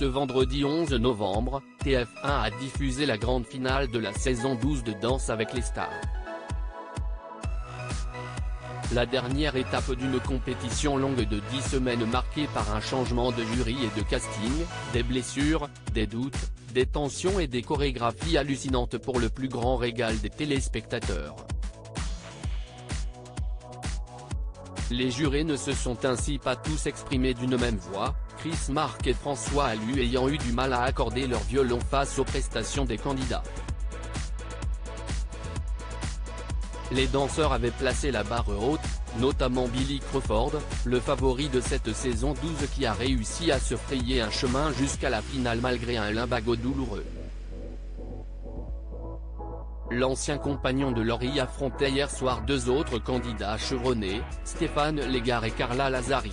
Ce vendredi 11 novembre, TF1 a diffusé la grande finale de la saison 12 de Danse avec les stars. La dernière étape d'une compétition longue de 10 semaines marquée par un changement de jury et de casting, des blessures, des doutes, des tensions et des chorégraphies hallucinantes pour le plus grand régal des téléspectateurs. Les jurés ne se sont ainsi pas tous exprimés d'une même voix, Chris Marc et François Allu ayant eu du mal à accorder leur violon face aux prestations des candidats. Les danseurs avaient placé la barre haute, notamment Billy Crawford, le favori de cette saison 12 qui a réussi à se frayer un chemin jusqu'à la finale malgré un limbago douloureux. L'ancien compagnon de Laurie affrontait hier soir deux autres candidats chevronnés, Stéphane Legard et Carla Lazzari.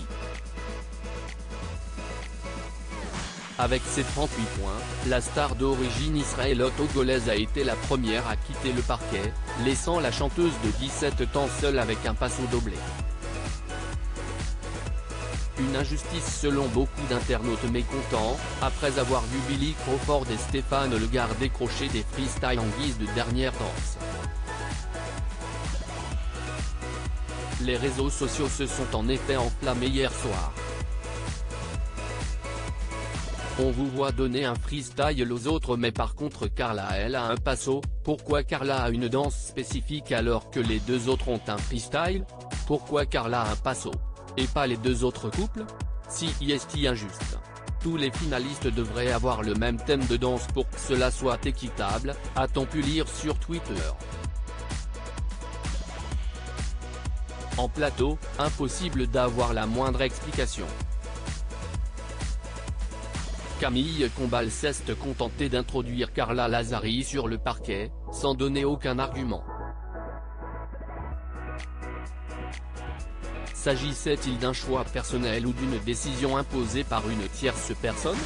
Avec ses 38 points, la star d'origine israélo-togolaise a été la première à quitter le parquet, laissant la chanteuse de 17 ans seule avec un passo doblé. Une injustice selon beaucoup d'internautes mécontents, après avoir vu Billy Crawford et Stéphane Legard décrocher des freestyles en guise de dernière danse. Les réseaux sociaux se sont en effet enflammés hier soir. On vous voit donner un freestyle aux autres mais par contre Carla elle a un passo, pourquoi Carla a une danse spécifique alors que les deux autres ont un freestyle? Pourquoi Carla a un passo et pas les deux autres couples? Si est injuste. Tous les finalistes devraient avoir le même thème de danse pour que cela soit équitable, a-t-on pu lire sur Twitter. En plateau, impossible d'avoir la moindre explication. Camille Combal s'est contentée d'introduire Carla Lazzari sur le parquet, sans donner aucun argument. S'agissait-il d'un choix personnel ou d'une décision imposée par une tierce personne?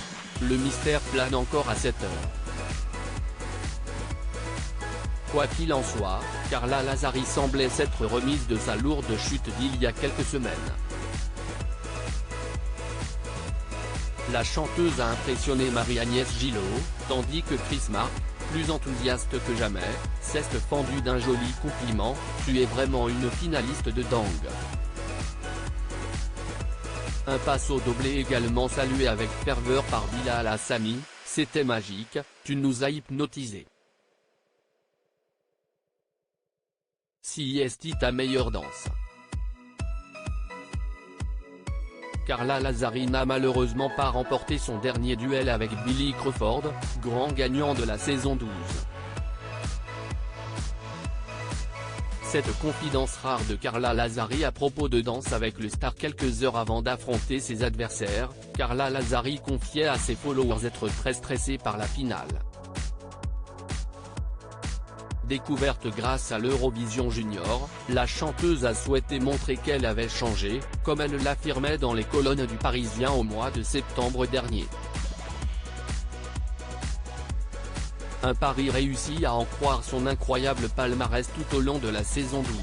Le mystère plane encore à cette heure. Quoi qu'il en soit, Carla Lazzari semblait s'être remise de sa lourde chute d'il y a quelques semaines. La chanteuse a impressionné Marie-Agnès Gillot, tandis que Chris Marc, plus enthousiaste que jamais, s'est fendu d'un joli compliment, « Tu es vraiment une finaliste de Dang ». Un passo doblé également salué avec ferveur par Bilal Hassani, « C'était magique, tu nous as hypnotisés ». Si est ta meilleure danse? Carla Lazzari n'a malheureusement pas remporté son dernier duel avec Billy Crawford, grand gagnant de la saison 12. Cette confidence rare de Carla Lazzari à propos de Danse avec le star quelques heures avant d'affronter ses adversaires, Carla Lazzari confiait à ses followers être très stressée par la finale. Découverte grâce à l'Eurovision Junior, la chanteuse a souhaité montrer qu'elle avait changé, comme elle l'affirmait dans les colonnes du Parisien au mois de septembre dernier. Un pari réussi à en croire son incroyable palmarès tout au long de la saison 12.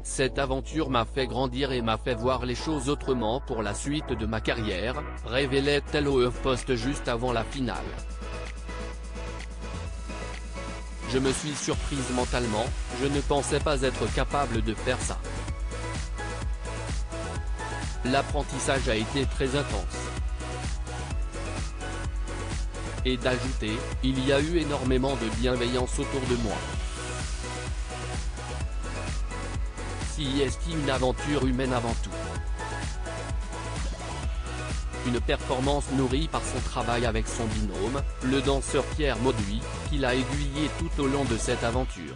Cette aventure m'a fait grandir et m'a fait voir les choses autrement pour la suite de ma carrière, révélait-elle au HuffPost juste avant la finale. Je me suis surprise mentalement, je ne pensais pas être capable de faire ça. L'apprentissage a été très intense. Et d'ajouter, il y a eu énormément de bienveillance autour de moi. Si est une aventure humaine avant tout. Une performance nourrie par son travail avec son binôme, le danseur Pierre Mauduit, qui l'a aiguillé tout au long de cette aventure.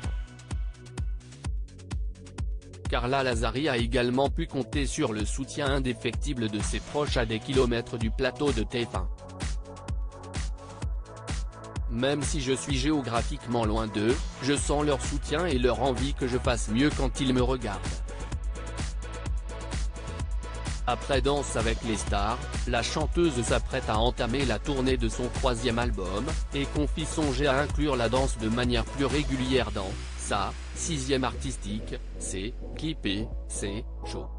Carla Lazzari a également pu compter sur le soutien indéfectible de ses proches à des kilomètres du plateau de TF1. Même si je suis géographiquement loin d'eux, je sens leur soutien et leur envie que je fasse mieux quand ils me regardent. Après Danse avec les stars, la chanteuse s'apprête à entamer la tournée de son 3e album, et confie songer à inclure la danse de manière plus régulière dans sa 6e artistique, c'est clippé, c'est chaud.